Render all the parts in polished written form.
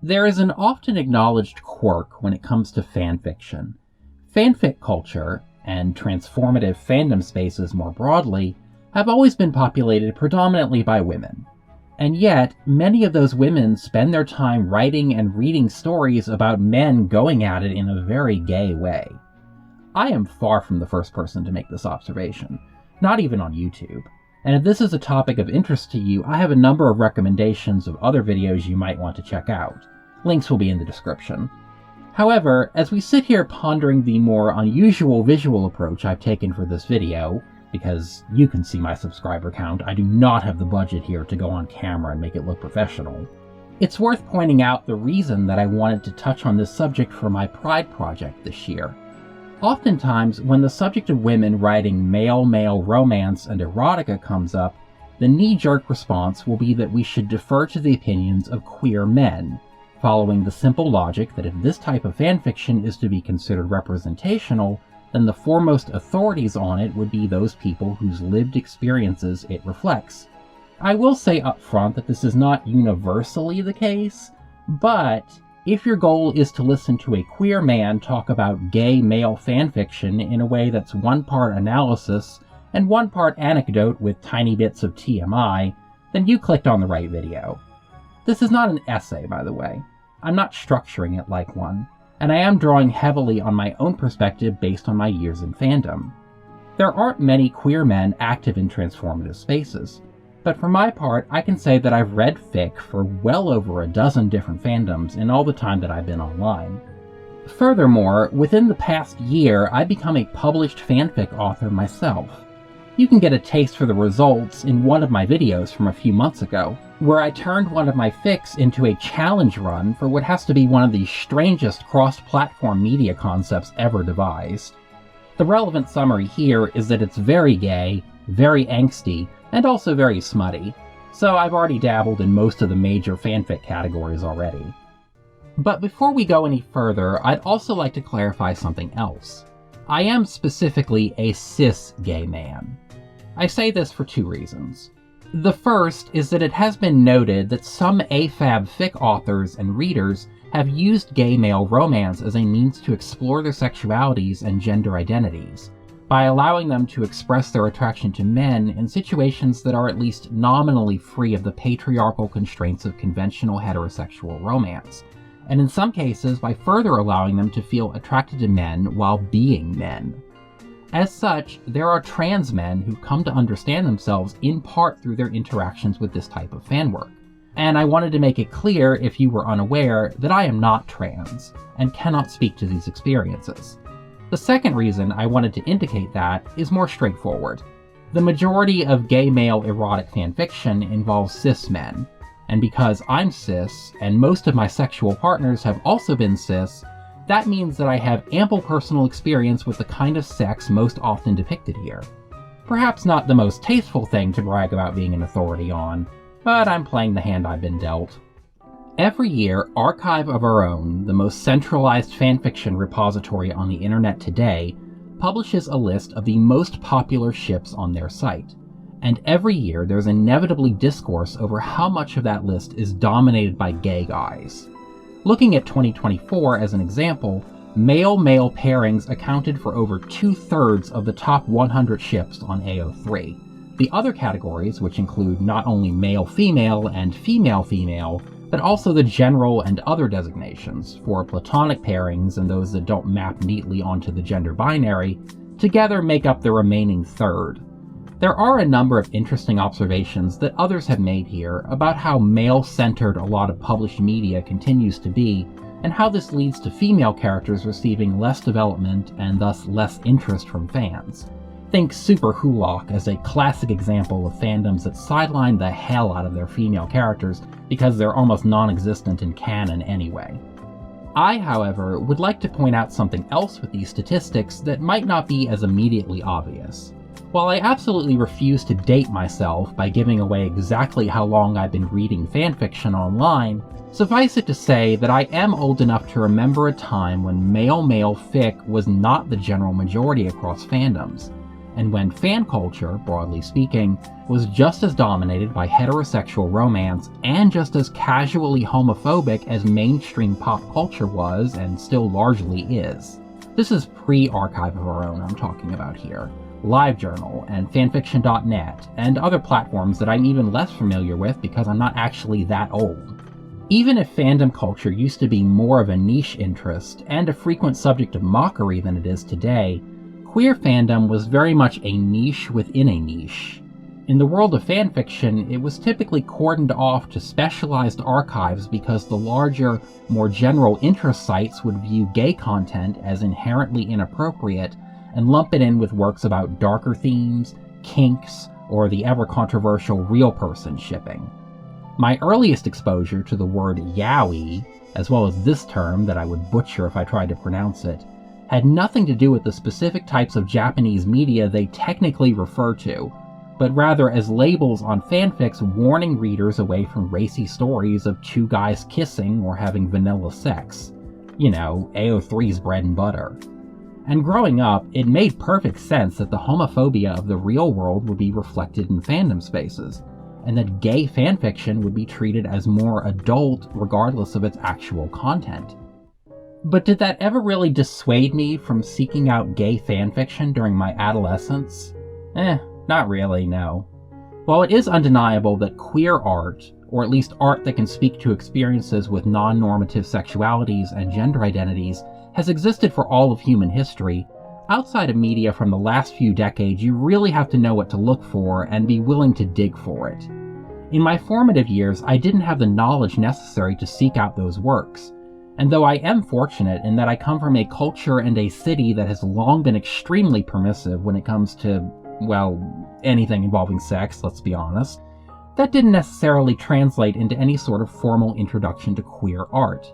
There is an often acknowledged quirk when it comes to fanfiction. Fanfic culture, and transformative fandom spaces more broadly, have always been populated predominantly by women. And yet, many of those women spend their time writing and reading stories about men going at it in a very gay way. I am far from the first person to make this observation, not even on YouTube. And if this is a topic of interest to you, I have a number of recommendations of other videos you might want to check out. Links will be in the description. However, as we sit here pondering the more unusual visual approach I've taken for this video, because you can see my subscriber count, I do not have the budget here to go on camera and make it look professional, it's worth pointing out the reason that I wanted to touch on this subject for my Pride project this year. Oftentimes, when the subject of women writing male-male romance and erotica comes up, the knee-jerk response will be that we should defer to the opinions of queer men, following the simple logic that if this type of fanfiction is to be considered representational, then the foremost authorities on it would be those people whose lived experiences it reflects. I will say up front that this is not universally the case, but if your goal is to listen to a queer man talk about gay male fanfiction in a way that's one part analysis and one part anecdote with tiny bits of TMI, then you clicked on the right video. This is not an essay, by the way. I'm not structuring it like one, and I am drawing heavily on my own perspective based on my years in fandom. There aren't many queer men active in transformative spaces, but for my part, I can say that I've read fic for well over a dozen different fandoms in all the time that I've been online. Furthermore, within the past year, I've become a published fanfic author myself. You can get a taste for the results in one of my videos from a few months ago, where I turned one of my fics into a challenge run for what has to be one of the strangest cross-platform media concepts ever devised. The relevant summary here is that it's very gay, very angsty, and also very smutty, so I've already dabbled in most of the major fanfic categories already. But before we go any further, I'd also like to clarify something else. I am specifically a cis gay man. I say this for two reasons. The first is that it has been noted that some AFAB fic authors and readers have used gay male romance as a means to explore their sexualities and gender identities, by allowing them to express their attraction to men in situations that are at least nominally free of the patriarchal constraints of conventional heterosexual romance, and in some cases by further allowing them to feel attracted to men while being men. As such, there are trans men who come to understand themselves in part through their interactions with this type of fan work. And I wanted to make it clear, if you were unaware, that I am not trans, and cannot speak to these experiences. The second reason I wanted to indicate that is more straightforward. The majority of gay male erotic fanfiction involves cis men, and because I'm cis, and most of my sexual partners have also been cis, that means that I have ample personal experience with the kind of sex most often depicted here. Perhaps not the most tasteful thing to brag about being an authority on, but I'm playing the hand I've been dealt. Every year, Archive of Our Own, the most centralized fanfiction repository on the internet today, publishes a list of the most popular ships on their site. And every year there's inevitably discourse over how much of that list is dominated by gay guys. Looking at 2024 as an example, male-male pairings accounted for over 2/3 of the top 100 ships on AO3. The other categories, which include not only male-female and female-female, but also the general and other designations for platonic pairings and those that don't map neatly onto the gender binary, together make up the remaining third. There are a number of interesting observations that others have made here about how male-centered a lot of published media continues to be, and how this leads to female characters receiving less development and thus less interest from fans. Think Super Hulock as a classic example of fandoms that sideline the hell out of their female characters because they're almost non-existent in canon anyway. I, however, would like to point out something else with these statistics that might not be as immediately obvious. While I absolutely refuse to date myself by giving away exactly how long I've been reading fanfiction online, suffice it to say that I am old enough to remember a time when male-male fic was not the general majority across fandoms, and when fan culture, broadly speaking, was just as dominated by heterosexual romance and just as casually homophobic as mainstream pop culture was and still largely is. This is pre-Archive of Our Own I'm talking about here. LiveJournal and fanfiction.net and other platforms that I'm even less familiar with because I'm not actually that old. Even if fandom culture used to be more of a niche interest and a frequent subject of mockery than it is today, queer fandom was very much a niche within a niche. In the world of fanfiction, it was typically cordoned off to specialized archives because the larger, more general interest sites would view gay content as inherently inappropriate and lump it in with works about darker themes, kinks, or the ever-controversial real person shipping. My earliest exposure to the word yaoi, as well as this term that I would butcher if I tried to pronounce it, had nothing to do with the specific types of Japanese media they technically refer to, but rather as labels on fanfics warning readers away from racy stories of two guys kissing or having vanilla sex. You know, AO3's bread and butter. And growing up, it made perfect sense that the homophobia of the real world would be reflected in fandom spaces, and that gay fanfiction would be treated as more adult regardless of its actual content. But did that ever really dissuade me from seeking out gay fanfiction during my adolescence? Not really, no. While it is undeniable that queer art, or at least art that can speak to experiences with non-normative sexualities and gender identities, has existed for all of human history, outside of media from the last few decades, you really have to know what to look for and be willing to dig for it. In my formative years, I didn't have the knowledge necessary to seek out those works. And though I am fortunate in that I come from a culture and a city that has long been extremely permissive when it comes to, well, anything involving sex, let's be honest, that didn't necessarily translate into any sort of formal introduction to queer art.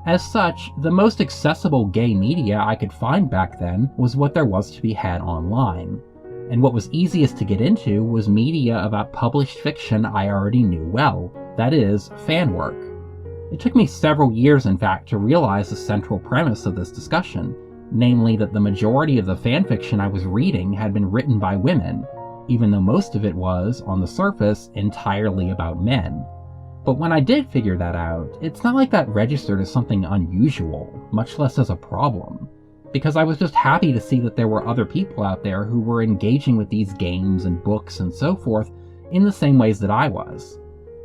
As such, the most accessible gay media I could find back then was what there was to be had online. And what was easiest to get into was media about published fiction I already knew well, that is, fan work. It took me several years, in fact, to realize the central premise of this discussion, namely that the majority of the fanfiction I was reading had been written by women, even though most of it was, on the surface, entirely about men. But when I did figure that out, it's not like that registered as something unusual, much less as a problem, because I was just happy to see that there were other people out there who were engaging with these games and books and so forth in the same ways that I was.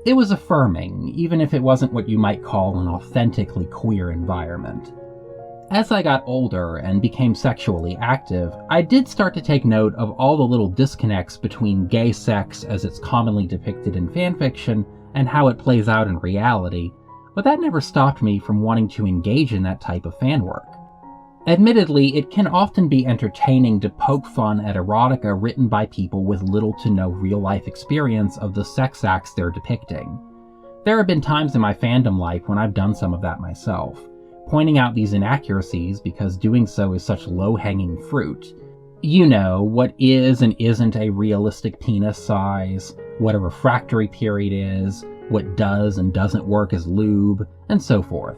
It was affirming, even if it wasn't what you might call an authentically queer environment. As I got older and became sexually active, I did start to take note of all the little disconnects between gay sex as it's commonly depicted in fanfiction and how it plays out in reality, but that never stopped me from wanting to engage in that type of fan work. Admittedly, it can often be entertaining to poke fun at erotica written by people with little to no real-life experience of the sex acts they're depicting. There have been times in my fandom life when I've done some of that myself, pointing out these inaccuracies because doing so is such low-hanging fruit. You know, what is and isn't a realistic penis size, what a refractory period is, what does and doesn't work as lube, and so forth.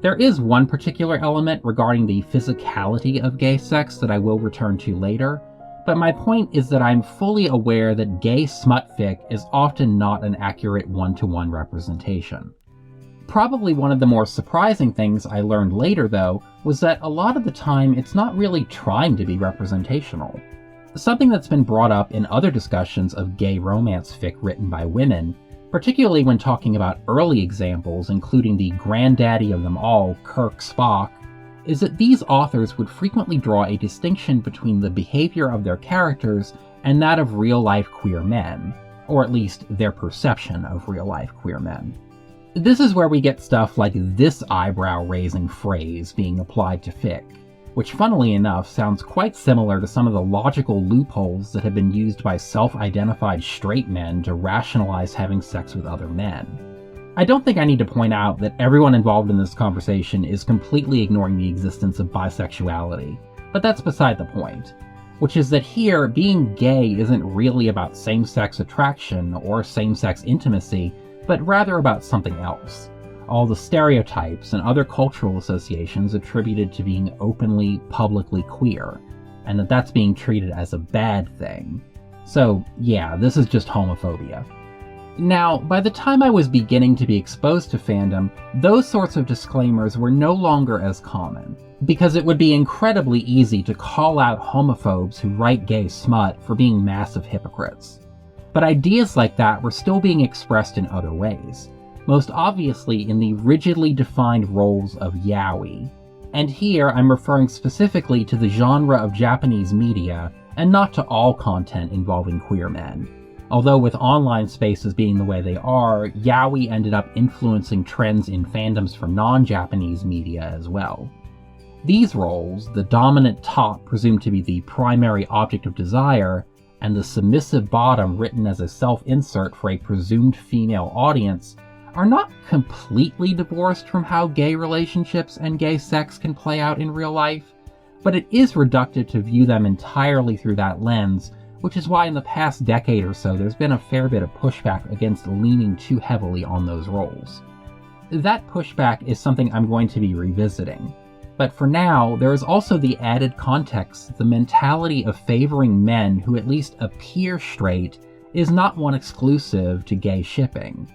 There is one particular element regarding the physicality of gay sex that I will return to later, but my point is that I'm fully aware that gay smutfic is often not an accurate one-to-one representation. Probably one of the more surprising things I learned later, though, was that a lot of the time it's not really trying to be representational. Something that's been brought up in other discussions of gay romance fic written by women, particularly when talking about early examples, including the granddaddy of them all, Kirk Spock, is that these authors would frequently draw a distinction between the behavior of their characters and that of real-life queer men, or at least their perception of real-life queer men. This is where we get stuff like this eyebrow-raising phrase being applied to fic, which funnily enough sounds quite similar to some of the logical loopholes that have been used by self-identified straight men to rationalize having sex with other men. I don't think I need to point out that everyone involved in this conversation is completely ignoring the existence of bisexuality, but that's beside the point, which is that here, being gay isn't really about same-sex attraction or same-sex intimacy, but rather about something else. All the stereotypes and other cultural associations attributed to being openly, publicly queer. and that that's being treated as a bad thing. So yeah, this is just homophobia. Now, by the time I was beginning to be exposed to fandom, those sorts of disclaimers were no longer as common, because it would be incredibly easy to call out homophobes who write gay smut for being massive hypocrites. But ideas like that were still being expressed in other ways, most obviously in the rigidly defined roles of yaoi. And here I'm referring specifically to the genre of Japanese media, and not to all content involving queer men. Although with online spaces being the way they are, yaoi ended up influencing trends in fandoms for non-Japanese media as well. These roles, the dominant top presumed to be the primary object of desire, and the submissive bottom written as a self-insert for a presumed female audience, are not completely divorced from how gay relationships and gay sex can play out in real life, but it is reductive to view them entirely through that lens, which is why in the past decade or so there's been a fair bit of pushback against leaning too heavily on those roles. That pushback is something I'm going to be revisiting, but for now there is also the added context that the mentality of favoring men who at least appear straight is not one exclusive to gay shipping.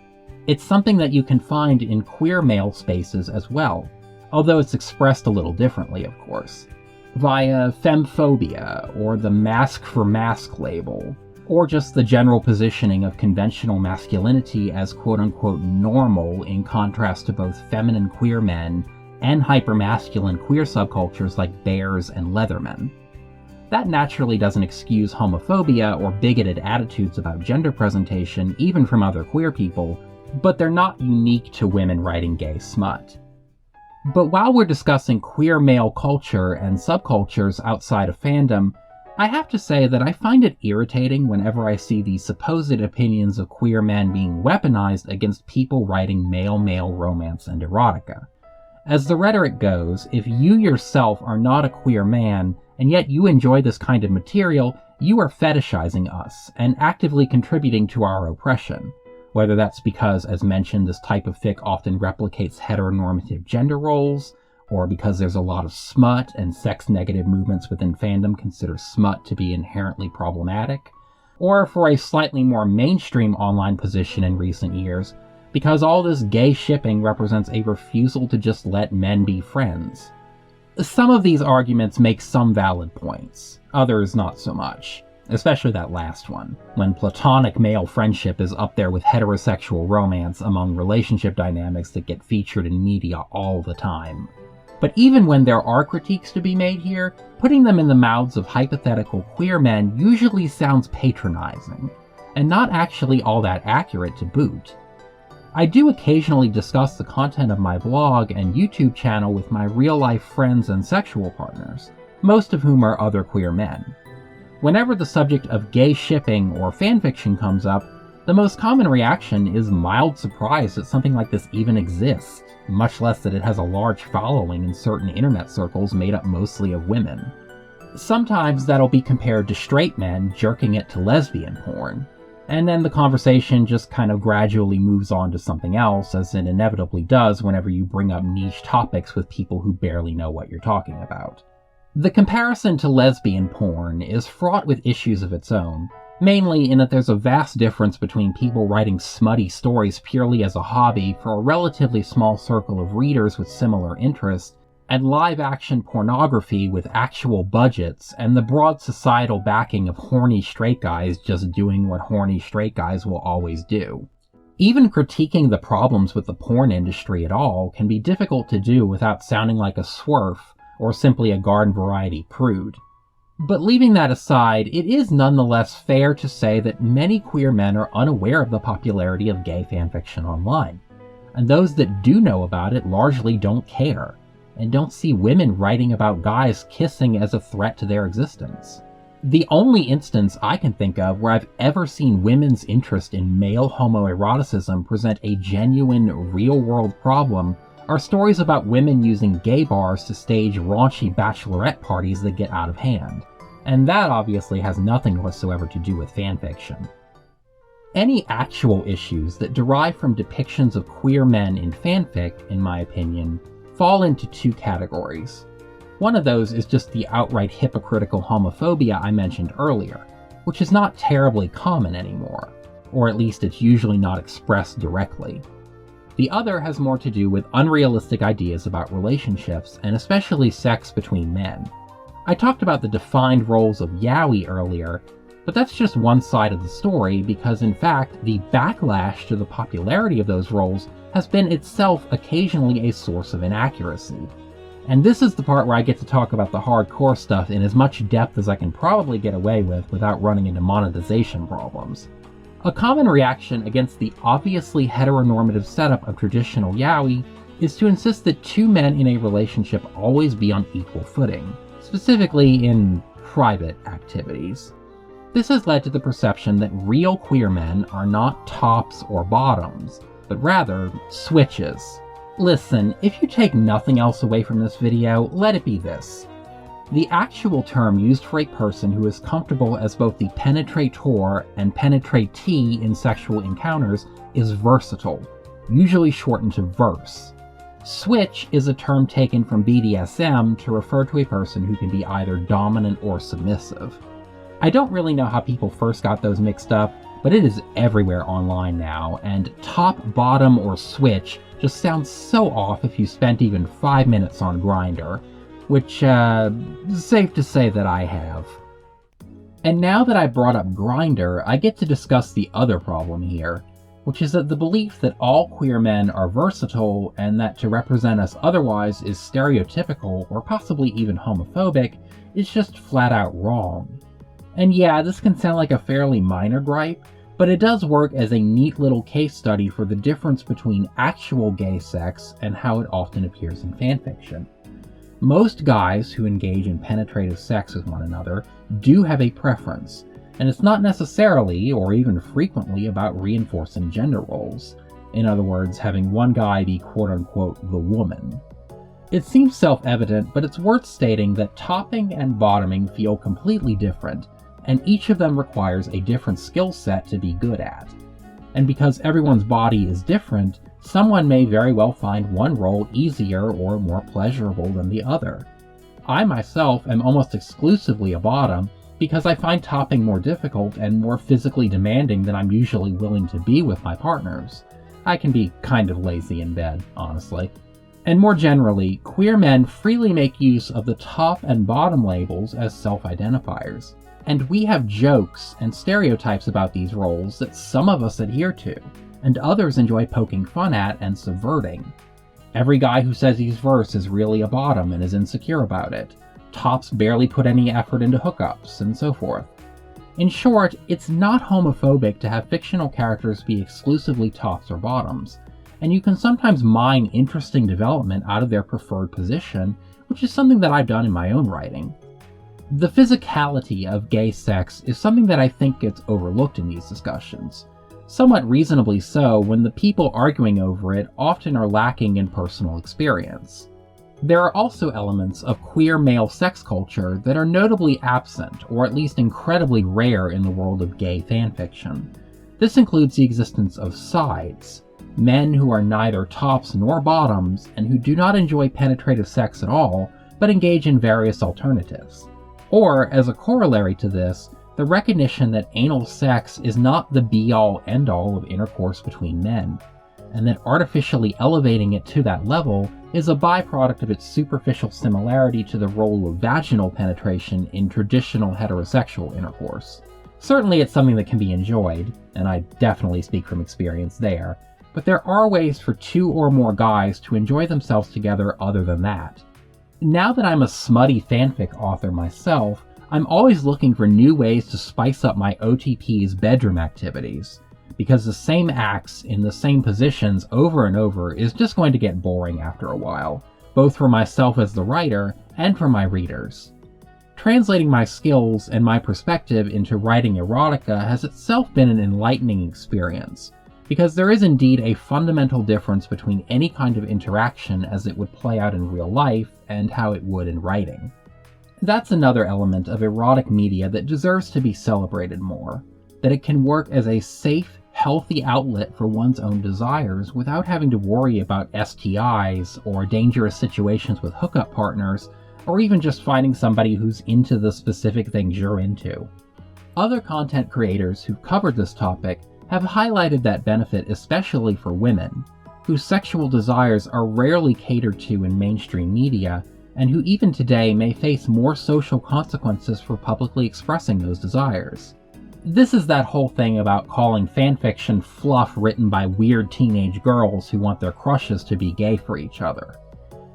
It's something that you can find in queer male spaces as well, although it's expressed a little differently, of course, via femphobia, or the mask for mask label, or just the general positioning of conventional masculinity as quote-unquote normal in contrast to both feminine queer men and hypermasculine queer subcultures like bears and leathermen. That naturally doesn't excuse homophobia or bigoted attitudes about gender presentation, even from other queer people, but they're not unique to women writing gay smut. But while we're discussing queer male culture and subcultures outside of fandom, I have to say that I find it irritating whenever I see the supposed opinions of queer men being weaponized against people writing male-male romance and erotica. As the rhetoric goes, if you yourself are not a queer man, and yet you enjoy this kind of material, you are fetishizing us, and actively contributing to our oppression. Whether that's because, as mentioned, this type of fic often replicates heteronormative gender roles, or because there's a lot of smut and sex-negative movements within fandom consider smut to be inherently problematic, or for a slightly more mainstream online position in recent years, because all this gay shipping represents a refusal to just let men be friends. Some of these arguments make some valid points, others not so much. Especially that last one, when platonic male friendship is up there with heterosexual romance among relationship dynamics that get featured in media all the time. But even when there are critiques to be made here, putting them in the mouths of hypothetical queer men usually sounds patronizing, and not actually all that accurate to boot. I do occasionally discuss the content of my blog and YouTube channel with my real-life friends and sexual partners, most of whom are other queer men. Whenever the subject of gay shipping or fanfiction comes up, the most common reaction is mild surprise that something like this even exists, much less that it has a large following in certain internet circles made up mostly of women. Sometimes that'll be compared to straight men jerking it to lesbian porn, and then the conversation just kind of gradually moves on to something else, as it inevitably does whenever you bring up niche topics with people who barely know what you're talking about. The comparison to lesbian porn is fraught with issues of its own, mainly in that there's a vast difference between people writing smutty stories purely as a hobby for a relatively small circle of readers with similar interests, and live-action pornography with actual budgets and the broad societal backing of horny straight guys just doing what horny straight guys will always do. Even critiquing the problems with the porn industry at all can be difficult to do without sounding like a swerf, or simply a garden variety prude. But leaving that aside, it is nonetheless fair to say that many queer men are unaware of the popularity of gay fanfiction online, and those that do know about it largely don't care, and don't see women writing about guys kissing as a threat to their existence. The only instance I can think of where I've ever seen women's interest in male homoeroticism present a genuine, real-world problem are stories about women using gay bars to stage raunchy bachelorette parties that get out of hand, and that obviously has nothing whatsoever to do with fanfiction. Any actual issues that derive from depictions of queer men in fanfic, in my opinion, fall into two categories. One of those is just the outright hypocritical homophobia I mentioned earlier, which is not terribly common anymore, or at least it's usually not expressed directly. The other has more to do with unrealistic ideas about relationships, and especially sex between men. I talked about the defined roles of yaoi earlier, but that's just one side of the story because in fact, the backlash to the popularity of those roles has been itself occasionally a source of inaccuracy. And this is the part where I get to talk about the hardcore stuff in as much depth as I can probably get away with without running into monetization problems. A common reaction against the obviously heteronormative setup of traditional yaoi is to insist that two men in a relationship always be on equal footing, specifically in private activities. This has led to the perception that real queer men are not tops or bottoms, but rather switches. Listen, if you take nothing else away from this video, let it be this. The actual term used for a person who is comfortable as both the penetrator and penetratee in sexual encounters is versatile, usually shortened to verse. Switch is a term taken from BDSM to refer to a person who can be either dominant or submissive. I don't really know how people first got those mixed up, but it is everywhere online now, and top, bottom, or switch just sounds so off if you spent even 5 minutes on Grindr, which, safe to say that I have. And now that I brought up Grindr, I get to discuss the other problem here, which is that the belief that all queer men are versatile and that to represent us otherwise is stereotypical or possibly even homophobic is just flat out wrong. And yeah, this can sound like a fairly minor gripe, but it does work as a neat little case study for the difference between actual gay sex and how it often appears in fanfiction. Most guys who engage in penetrative sex with one another do have a preference, and it's not necessarily, or even frequently, about reinforcing gender roles. In other words, having one guy be quote-unquote the woman. It seems self-evident, but it's worth stating that topping and bottoming feel completely different, and each of them requires a different skill set to be good at. And because everyone's body is different, someone may very well find one role easier or more pleasurable than the other. I myself am almost exclusively a bottom because I find topping more difficult and more physically demanding than I'm usually willing to be with my partners. I can be kind of lazy in bed, honestly. And more generally, queer men freely make use of the top and bottom labels as self-identifiers. And we have jokes and stereotypes about these roles that some of us adhere to, and others enjoy poking fun at and subverting. Every guy who says he's verse is really a bottom and is insecure about it. Tops barely put any effort into hookups, and so forth. In short, it's not homophobic to have fictional characters be exclusively tops or bottoms, and you can sometimes mine interesting development out of their preferred position, which is something that I've done in my own writing. The physicality of gay sex is something that I think gets overlooked in these discussions. Somewhat reasonably so, when the people arguing over it often are lacking in personal experience. There are also elements of queer male sex culture that are notably absent, or at least incredibly rare in the world of gay fanfiction. This includes the existence of sides, men who are neither tops nor bottoms, and who do not enjoy penetrative sex at all, but engage in various alternatives. Or, as a corollary to this, the recognition that anal sex is not the be-all, end-all of intercourse between men, and that artificially elevating it to that level is a byproduct of its superficial similarity to the role of vaginal penetration in traditional heterosexual intercourse. Certainly it's something that can be enjoyed, and I definitely speak from experience there, but there are ways for two or more guys to enjoy themselves together other than that. Now that I'm a smutty fanfic author myself, I'm always looking for new ways to spice up my OTP's bedroom activities, because the same acts in the same positions over and over is just going to get boring after a while, both for myself as the writer and for my readers. Translating my skills and my perspective into writing erotica has itself been an enlightening experience, because there is indeed a fundamental difference between any kind of interaction as it would play out in real life and how it would in writing. That's another element of erotic media that deserves to be celebrated more, that it can work as a safe, healthy outlet for one's own desires without having to worry about STIs or dangerous situations with hookup partners, or even just finding somebody who's into the specific things you're into. Other content creators who've covered this topic have highlighted that benefit especially for women, whose sexual desires are rarely catered to in mainstream media, and who even today may face more social consequences for publicly expressing those desires. This is that whole thing about calling fanfiction fluff written by weird teenage girls who want their crushes to be gay for each other.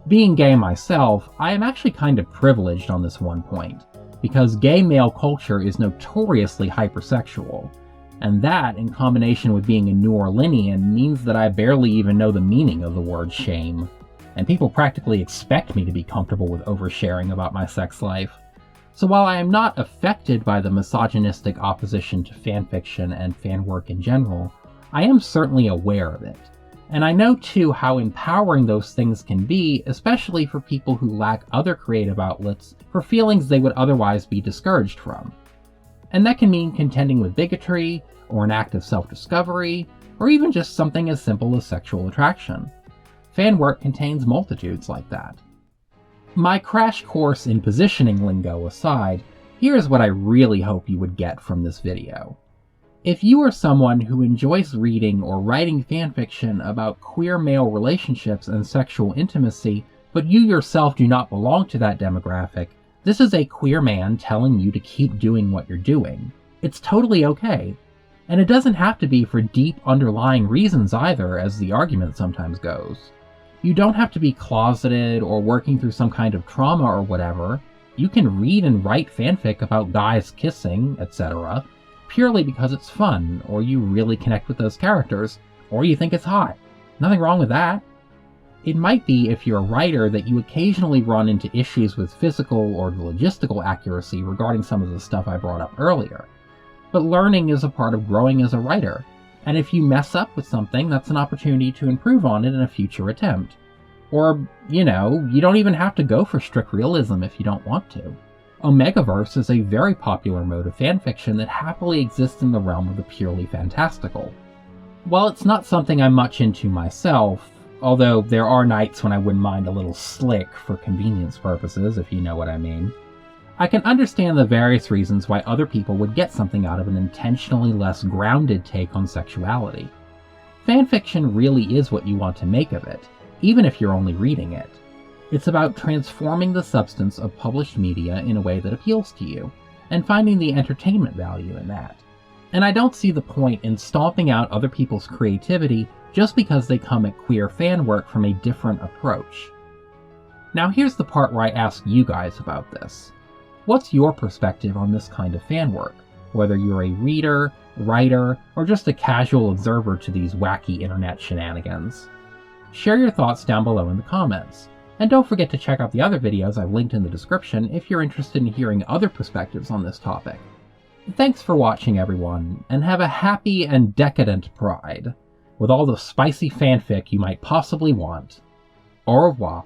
Being gay myself, I am actually kind of privileged on this one point, because gay male culture is notoriously hypersexual, and that, in combination with being a New Orleanian, means that I barely even know the meaning of the word shame, and people practically expect me to be comfortable with oversharing about my sex life. So while I am not affected by the misogynistic opposition to fanfiction and fan work in general, I am certainly aware of it. And I know too how empowering those things can be, especially for people who lack other creative outlets for feelings they would otherwise be discouraged from. And that can mean contending with bigotry, or an act of self-discovery, or even just something as simple as sexual attraction. Fan work contains multitudes like that. My crash course in positioning lingo aside, here's what I really hope you would get from this video. If you are someone who enjoys reading or writing fanfiction about queer male relationships and sexual intimacy, but you yourself do not belong to that demographic, this is a queer man telling you to keep doing what you're doing. It's totally okay. And it doesn't have to be for deep underlying reasons either, as the argument sometimes goes. You don't have to be closeted or working through some kind of trauma or whatever. You can read and write fanfic about guys kissing, etc., purely because it's fun, or you really connect with those characters, or you think it's hot. Nothing wrong with that. It might be, if you're a writer, that you occasionally run into issues with physical or logistical accuracy regarding some of the stuff I brought up earlier. But learning is a part of growing as a writer, and if you mess up with something, that's an opportunity to improve on it in a future attempt. Or, you don't even have to go for strict realism if you don't want to. Omegaverse is a very popular mode of fanfiction that happily exists in the realm of the purely fantastical. While it's not something I'm much into myself, although there are nights when I wouldn't mind a little slick for convenience purposes, if you know what I mean, I can understand the various reasons why other people would get something out of an intentionally less grounded take on sexuality. Fanfiction really is what you want to make of it, even if you're only reading it. It's about transforming the substance of published media in a way that appeals to you, and finding the entertainment value in that. And I don't see the point in stomping out other people's creativity just because they come at queer fan work from a different approach. Now here's the part where I ask you guys about this. What's your perspective on this kind of fan work, whether you're a reader, writer, or just a casual observer to these wacky internet shenanigans? Share your thoughts down below in the comments, and don't forget to check out the other videos I've linked in the description if you're interested in hearing other perspectives on this topic. Thanks for watching, everyone, and have a happy and decadent Pride, with all the spicy fanfic you might possibly want. Au revoir.